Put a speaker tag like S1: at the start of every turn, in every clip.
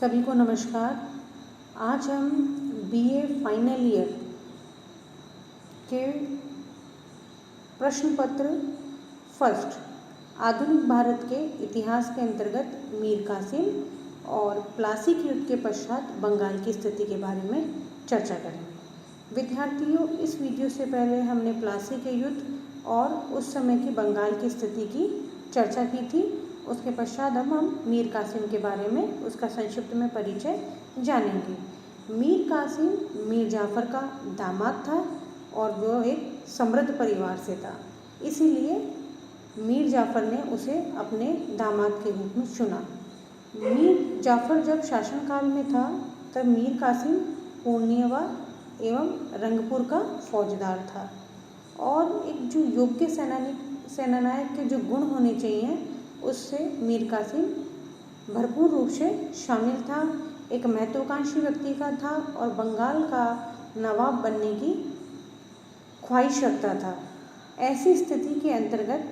S1: सभी को नमस्कार। आज हम बीए फाइनल ईयर के प्रश्न पत्र फर्स्ट आधुनिक भारत के इतिहास के अंतर्गत मीर कासिम और प्लासी के युद्ध के पश्चात बंगाल की स्थिति के बारे में चर्चा करेंगे। विद्यार्थियों, इस वीडियो से पहले हमने प्लासी के युद्ध और उस समय की बंगाल की स्थिति की चर्चा की थी। उसके पश्चात हम मीर कासिम के बारे में उसका संक्षिप्त में परिचय जानेंगे। मीर कासिम मीर जाफ़र का दामाद था और वह एक समृद्ध परिवार से था, इसीलिए मीर जाफ़र ने उसे अपने दामाद के रूप में चुना। मीर जाफ़र जब शासनकाल में था तब मीर कासिम पूर्णिया एवं रंगपुर का फौजदार था और एक जो योग्य सेनानायक के जो गुण होने चाहिए उससे मीर कासिम भरपूर रूप से शामिल था। एक महत्वाकांक्षी व्यक्ति का था और बंगाल का नवाब बनने की ख्वाहिश रखता था। ऐसी स्थिति के अंतर्गत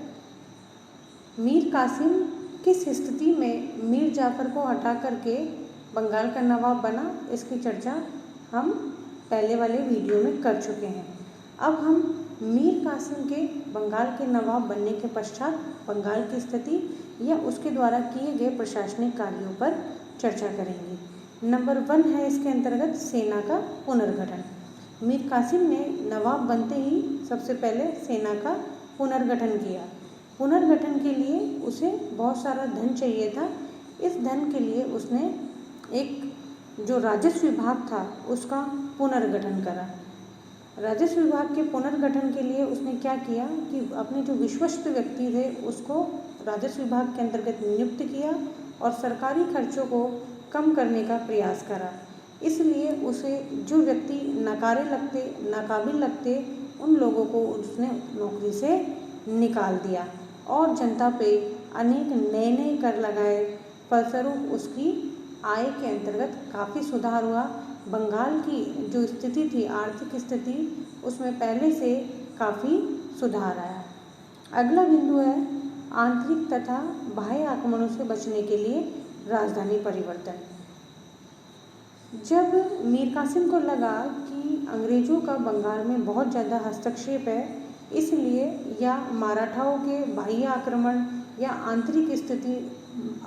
S1: मीर कासिम किस स्थिति में मीर जाफ़र को हटा करके बंगाल का नवाब बना, इसकी चर्चा हम पहले वाले वीडियो में कर चुके हैं। अब हम मीर कासिम के बंगाल के नवाब बनने के पश्चात बंगाल की स्थिति या उसके द्वारा किए गए प्रशासनिक कार्यों पर चर्चा करेंगे। नंबर 1 है इसके अंतर्गत सेना का पुनर्गठन। मीर कासिम ने नवाब बनते ही सबसे पहले सेना का पुनर्गठन किया। पुनर्गठन के लिए उसे बहुत सारा धन चाहिए था। इस धन के लिए उसने एक जो राजस्व विभाग था उसका पुनर्गठन करा। राजस्व विभाग के पुनर्गठन के लिए उसने क्या किया कि अपने जो विश्वस्त व्यक्ति थे उसको राजस्व विभाग के अंतर्गत नियुक्त किया और सरकारी खर्चों को कम करने का प्रयास करा। इसलिए उसे जो व्यक्ति नाकाबिल लगते उन लोगों को उसने नौकरी से निकाल दिया और जनता पे अनेक नए कर लगाए। फलस्वरूप उसकी आय के अंतर्गत काफ़ी सुधार हुआ। बंगाल की जो स्थिति थी, आर्थिक स्थिति, उसमें पहले से काफ़ी सुधार आया। अगला बिंदु है आंतरिक तथा बाह्य आक्रमणों से बचने के लिए राजधानी परिवर्तन। जब मीर कासिम को लगा कि अंग्रेज़ों का बंगाल में बहुत ज़्यादा हस्तक्षेप है, इसलिए या मराठाओं के बाह्य आक्रमण या आंतरिक स्थिति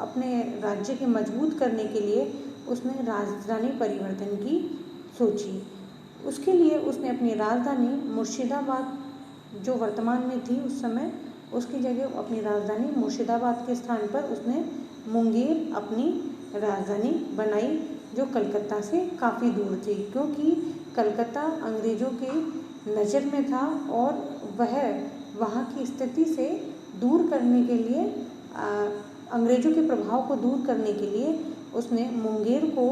S1: अपने राज्य के मजबूत करने के लिए उसने राजधानी परिवर्तन की सोची। उसके लिए उसने अपनी राजधानी मुर्शिदाबाद जो वर्तमान में थी उस समय, उसकी जगह अपनी राजधानी मुर्शिदाबाद के स्थान पर उसने मुंगेर अपनी राजधानी बनाई, जो कलकत्ता से काफ़ी दूर थी, क्योंकि कलकत्ता अंग्रेज़ों के नज़र में था और वह वहाँ की स्थिति से दूर करने के लिए अंग्रेज़ों के प्रभाव को दूर करने के लिए उसने मुंगेर को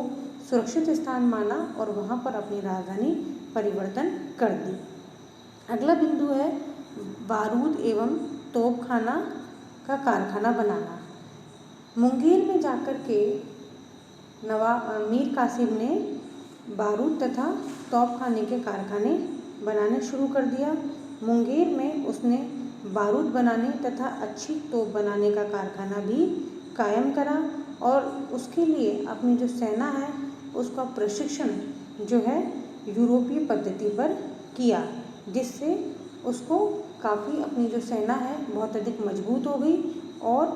S1: सुरक्षित स्थान माना और वहाँ पर अपनी राजधानी परिवर्तन कर दी। अगला बिंदु है बारूद एवं तोपखाना का कारखाना बनाना। मुंगेर में जाकर के मीर कासिम ने बारूद तथा तोपखाने के कारखाने बनाने शुरू कर दिया। मुंगेर में उसने बारूद बनाने तथा अच्छी तोप बनाने का कारखाना भी कायम करा और उसके लिए अपनी जो सेना है उसका प्रशिक्षण जो है यूरोपीय पद्धति पर किया, जिससे उसको काफ़ी अपनी जो सेना है बहुत अधिक मजबूत हो गई और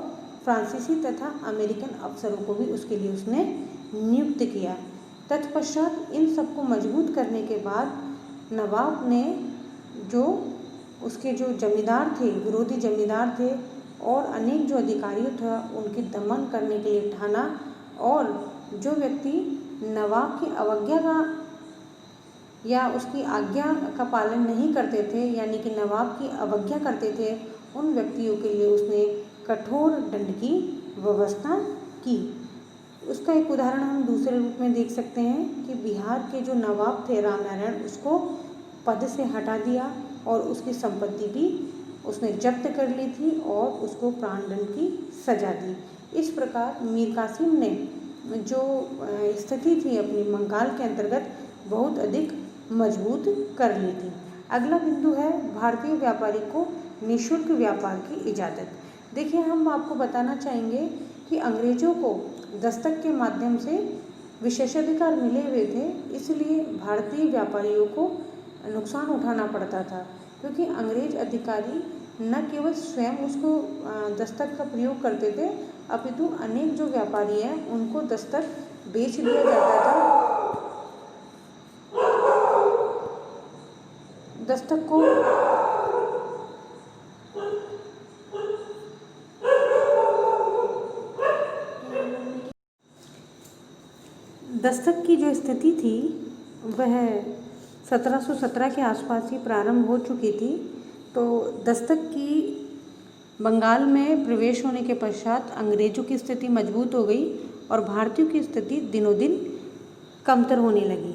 S1: फ्रांसीसी तथा अमेरिकन अफसरों को भी उसके लिए उसने नियुक्त किया। तत्पश्चात इन सबको मजबूत करने के बाद नवाब ने जो उसके जो जमींदार थे, विरोधी जमींदार थे और अनेक जो अधिकारियों था उनके दमन करने के लिए ठाना और जो व्यक्ति नवाब की अवज्ञा का या उसकी आज्ञा का पालन नहीं करते थे, यानी कि नवाब की अवज्ञा करते थे, उन व्यक्तियों के लिए उसने कठोर दंड की व्यवस्था की। उसका एक उदाहरण हम दूसरे रूप में देख सकते हैं कि बिहार के जो नवाब थे रामनारायण, उसको पद से हटा दिया और उसकी संपत्ति भी उसने जब्त कर ली थी और उसको प्राणदंड की सजा दी। इस प्रकार मीर कासिम ने जो स्थिति थी अपनी बंगाल के अंतर्गत बहुत अधिक मजबूत कर ली थी। अगला बिंदु है भारतीय व्यापारी को निःशुल्क व्यापार की इजाज़त। देखिए, हम आपको बताना चाहेंगे कि अंग्रेज़ों को दस्तक के माध्यम से विशेषाधिकार मिले हुए थे, इसलिए भारतीय व्यापारियों को नुकसान उठाना पड़ता था, क्योंकि अंग्रेज अधिकारी न केवल स्वयं उसको दस्तक का प्रयोग करते थे, अपितु अनेक जो व्यापारी हैं उनको दस्तक बेच दिया जाता था। दस्तक को दस्तक की जो स्थिति थी वह 1717 के आसपास ही प्रारंभ हो चुकी थी। तो दस्तक की बंगाल में प्रवेश होने के पश्चात अंग्रेज़ों की स्थिति मजबूत हो गई और भारतीयों की स्थिति दिनों दिन कमतर होने लगी।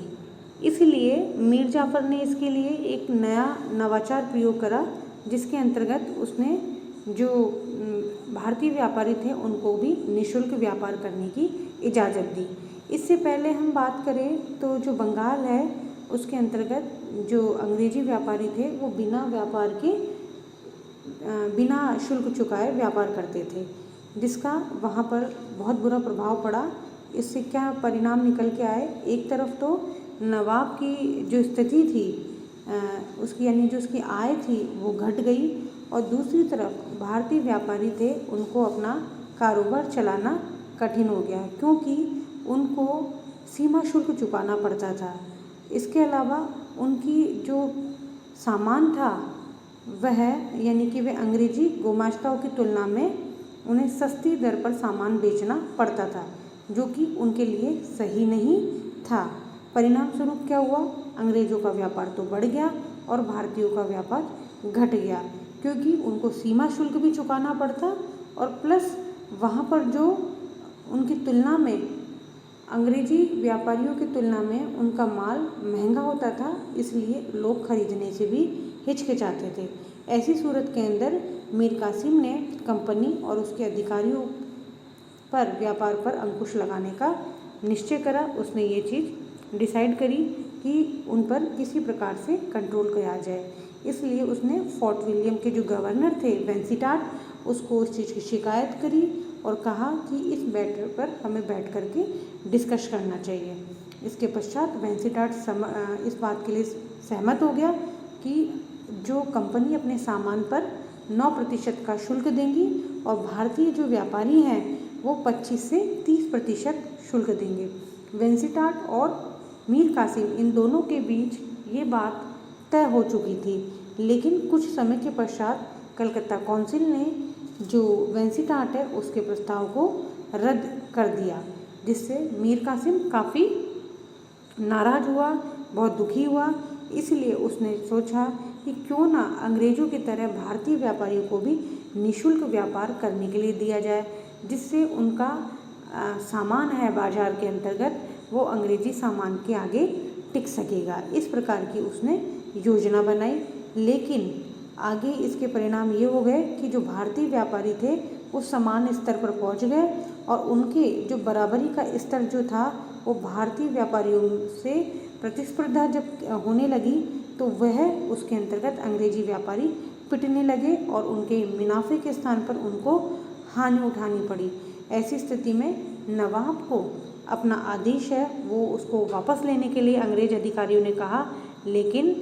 S1: इसलिए मीर जाफ़र ने इसके लिए एक नया नवाचार प्रयोग करा, जिसके अंतर्गत उसने जो भारतीय व्यापारी थे उनको भी निःशुल्क व्यापार करने की इजाज़त दी। इससे पहले हम बात करें तो जो बंगाल है उसके अंतर्गत जो अंग्रेजी व्यापारी थे वो बिना शुल्क चुकाए व्यापार करते थे, जिसका वहाँ पर बहुत बुरा प्रभाव पड़ा। इससे क्या परिणाम निकल के आए, एक तरफ तो नवाब की जो स्थिति थी उसकी यानी जो उसकी आय थी वो घट गई, और दूसरी तरफ भारतीय व्यापारी थे उनको अपना कारोबार चलाना कठिन हो गया, क्योंकि उनको सीमा शुल्क चुकाना पड़ता था। इसके अलावा उनकी जो सामान था वह यानी कि वे अंग्रेजी गुमाश्ताओं की तुलना में उन्हें सस्ती दर पर सामान बेचना पड़ता था, जो कि उनके लिए सही नहीं था। परिणाम स्वरूप क्या हुआ, अंग्रेज़ों का व्यापार तो बढ़ गया और भारतीयों का व्यापार घट गया, क्योंकि उनको सीमा शुल्क भी चुकाना पड़ता और प्लस वहाँ पर जो उनकी तुलना में अंग्रेजी व्यापारियों की तुलना में उनका माल महंगा होता था, इसलिए लोग खरीदने से भी हिचकिचाते थे। ऐसी सूरत के अंदर मीर कासिम ने कंपनी और उसके अधिकारियों पर व्यापार पर अंकुश लगाने का निश्चय करा। उसने ये चीज़ डिसाइड करी कि उन पर किसी प्रकार से कंट्रोल किया जाए, इसलिए उसने फोर्ट विलियम के जो गवर्नर थे वेंसीटाट, उसको उस चीज़ की शिकायत करी और कहा कि इस मैटर पर हमें बैठ कर के डिस्कस करना चाहिए। इसके पश्चात वेंसीटाट इस बात के लिए सहमत हो गया कि जो कंपनी अपने सामान पर 9% का शुल्क देंगी और भारतीय जो व्यापारी हैं वो 25 से 30% शुल्क देंगे। वेंसीटाट और मीर कासिम इन दोनों के बीच ये बात तय हो चुकी थी, लेकिन कुछ समय के पश्चात कलकत्ता काउंसिल ने जो वेंसीटाट है उसके प्रस्ताव को रद्द कर दिया, जिससे मीर कासिम काफ़ी नाराज़ हुआ, बहुत दुखी हुआ। इसलिए उसने सोचा कि क्यों ना अंग्रेज़ों की तरह भारतीय व्यापारियों को भी निःशुल्क व्यापार करने के लिए दिया जाए, जिससे उनका सामान है बाज़ार के अंतर्गत वो अंग्रेज़ी सामान के आगे टिक सकेगा। इस प्रकार की उसने योजना बनाई, लेकिन आगे इसके परिणाम ये हो गए कि जो भारतीय व्यापारी थे वो समान स्तर पर पहुंच गए और उनके जो बराबरी का स्तर जो था वो भारतीय व्यापारियों से प्रतिस्पर्धा जब होने लगी तो वह उसके अंतर्गत अंग्रेजी व्यापारी पिटने लगे और उनके मुनाफे के स्थान पर उनको हानि उठानी पड़ी। ऐसी स्थिति में नवाब को अपना आदेश है वो उसको वापस लेने के लिए अंग्रेज अधिकारियों ने कहा, लेकिन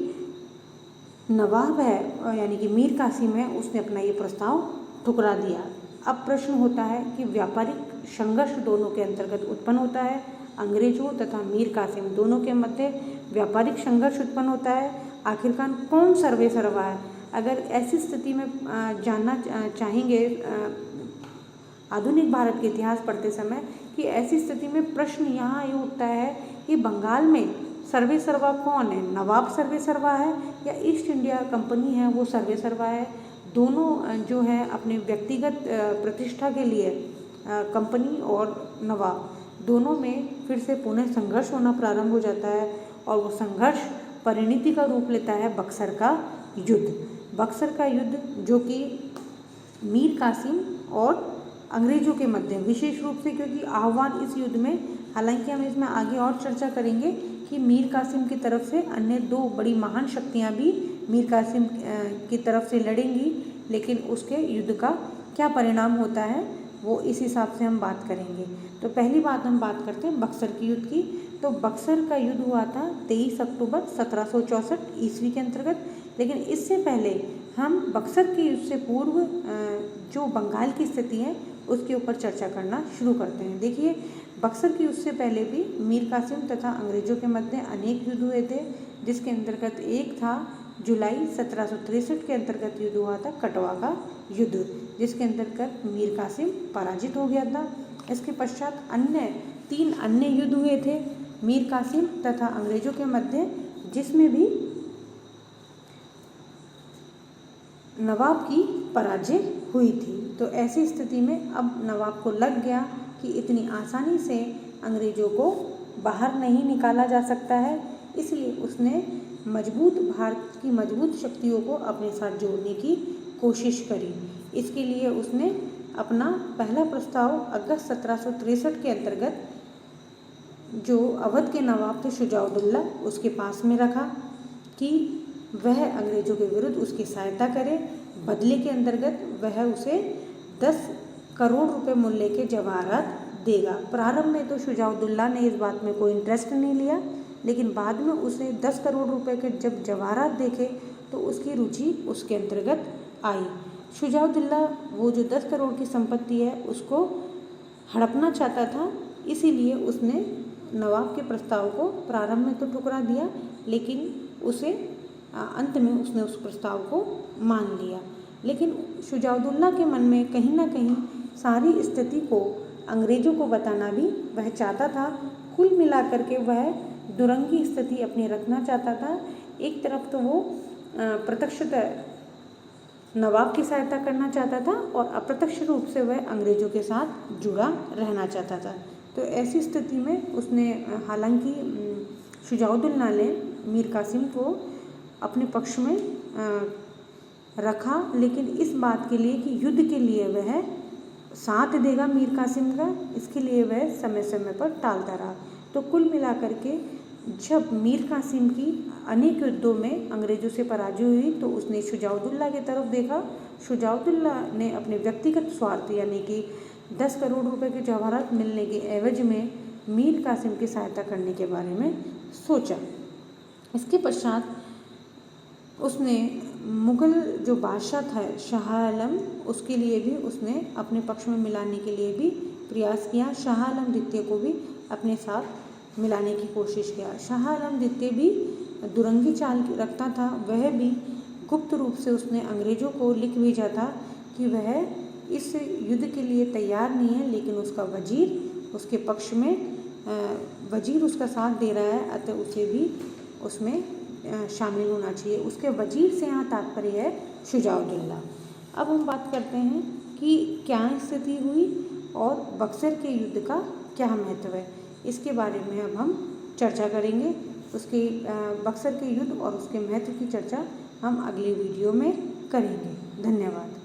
S1: नवाब है यानी कि मीर कासिम है उसने अपना ये प्रस्ताव ठुकरा दिया। अब प्रश्न होता है कि व्यापारिक संघर्ष दोनों के अंतर्गत उत्पन्न होता है, अंग्रेजों तथा मीर कासिम दोनों के मध्य व्यापारिक संघर्ष उत्पन्न होता है। आखिरकार कौन सर्वे सर्वा है? अगर ऐसी स्थिति में जानना चाहेंगे आधुनिक भारत के इतिहास पढ़ते समय कि ऐसी स्थिति में प्रश्न यहाँ ये उठता है कि बंगाल में सर्वे सर्वा कौन है, नवाब सर्वे सर्वा है या ईस्ट इंडिया कंपनी है वो सर्वे सर्वा है? दोनों जो है अपने व्यक्तिगत प्रतिष्ठा के लिए कंपनी और नवाब दोनों में फिर से पुनः संघर्ष होना प्रारंभ हो जाता है और वो संघर्ष परिणति का रूप लेता है बक्सर का युद्ध। बक्सर का युद्ध जो कि मीर कासिम और अंग्रेज़ों के मध्य विशेष रूप से, क्योंकि आह्वान इस युद्ध में, हालांकि हम इसमें आगे और चर्चा करेंगे कि मीर कासिम की तरफ से अन्य दो बड़ी महान शक्तियां भी मीर कासिम की तरफ से लड़ेंगी, लेकिन उसके युद्ध का क्या परिणाम होता है वो इस हिसाब से हम बात करेंगे। तो पहली बात हम बात करते हैं बक्सर के युद्ध की। तो बक्सर का युद्ध हुआ था 23 अक्टूबर 1764 ईस्वी के अंतर्गत। लेकिन इससे पहले हम बक्सर के युद्ध से पूर्व जो बंगाल की स्थिति है उसके ऊपर चर्चा करना शुरू करते हैं। देखिए, बक्सर के युद्ध से पहले भी मीर कासिम तथा अंग्रेजों के मध्य अनेक युद्ध हुए थे, जिसके अंतर्गत एक था जुलाई 1763 के अंतर्गत युद्ध हुआ था कटवा का युद्ध, जिसके अंतर्गत मीर कासिम पराजित हो गया था। इसके पश्चात तीन अन्य युद्ध हुए थे मीर कासिम तथा अंग्रेजों के मध्य, जिसमें भी नवाब की पराजय हुई थी। तो ऐसी स्थिति में अब नवाब को लग गया कि इतनी आसानी से अंग्रेजों को बाहर नहीं निकाला जा सकता है, इसलिए उसने भारत की मजबूत शक्तियों को अपने साथ जोड़ने की कोशिश करी। इसके लिए उसने अपना पहला प्रस्ताव अगस्त 1763 के अंतर्गत जो अवध के नवाब थे शुजाउद्दौला उसके पास में रखा कि वह अंग्रेजों के विरुद्ध उसकी सहायता करे। बदले के अंतर्गत वह उसे 10 करोड़ रुपए मूल्य के जवाहरात देगा। प्रारंभ में तो शुजाउद्दौला ने इस बात में कोई इंटरेस्ट नहीं लिया, लेकिन बाद में उसे 10 करोड़ रुपए के जब जवाहरात देखे तो उसकी रुचि उसके अंतर्गत आई। शुजाउद्दौला वो जो 10 करोड़ की संपत्ति है उसको हड़पना चाहता था, इसीलिए उसने नवाब के प्रस्ताव को प्रारंभ में तो ठुकरा दिया, लेकिन उसे अंत में उसने उस प्रस्ताव को मान लिया। लेकिन शुजाउद्दौला के मन में कहीं ना कहीं सारी स्थिति को अंग्रेजों को बताना भी वह चाहता था। कुल मिलाकर के वह दुरंगी स्थिति अपनी रखना चाहता था। एक तरफ तो वो प्रत्यक्षतः नवाब की सहायता करना चाहता था और अप्रत्यक्ष रूप से वह अंग्रेजों के साथ जुड़ा रहना चाहता था। तो ऐसी स्थिति में उसने हालांकि शुजाउद्दौला ने मीर कासिम को अपने पक्ष में रखा, लेकिन इस बात के लिए कि युद्ध के लिए वह साथ देगा मीर कासिम का, इसके लिए वह समय समय पर टालता रहा। तो कुल मिलाकर के जब मीर कासिम की अनेक युद्धों में अंग्रेजों से पराजय हुई तो उसने शुजाउद्दौला की तरफ देखा। शुजाउद्दौला ने अपने व्यक्तिगत स्वार्थ यानी कि 10 करोड़ रुपए के जवाहरात मिलने के एवज में मीर कासिम की सहायता करने के बारे में सोचा। इसके पश्चात उसने मुग़ल जो बादशाह था शाह आलम, उसके लिए भी उसने अपने पक्ष में मिलाने के लिए भी प्रयास किया। शाह आलम द्वितीय को भी अपने साथ मिलाने की कोशिश किया। शाह आलम द्वितीय भी दुरंगी चाल रखता था। वह भी गुप्त रूप से उसने अंग्रेजों को लिख भेजा था कि वह इस युद्ध के लिए तैयार नहीं है, लेकिन उसका वजीर उसके पक्ष में वजीर उसका साथ दे रहा है, अतः उसे भी उसमें शामिल होना चाहिए। उसके वजीर से यहाँ तात्पर्य है शुजाउद्दौला। अब हम बात करते हैं कि क्या स्थिति हुई और बक्सर के युद्ध का क्या महत्व है, इसके बारे में अब हम चर्चा करेंगे। उसके बक्सर के युद्ध और उसके महत्व की चर्चा हम अगले वीडियो में करेंगे। धन्यवाद।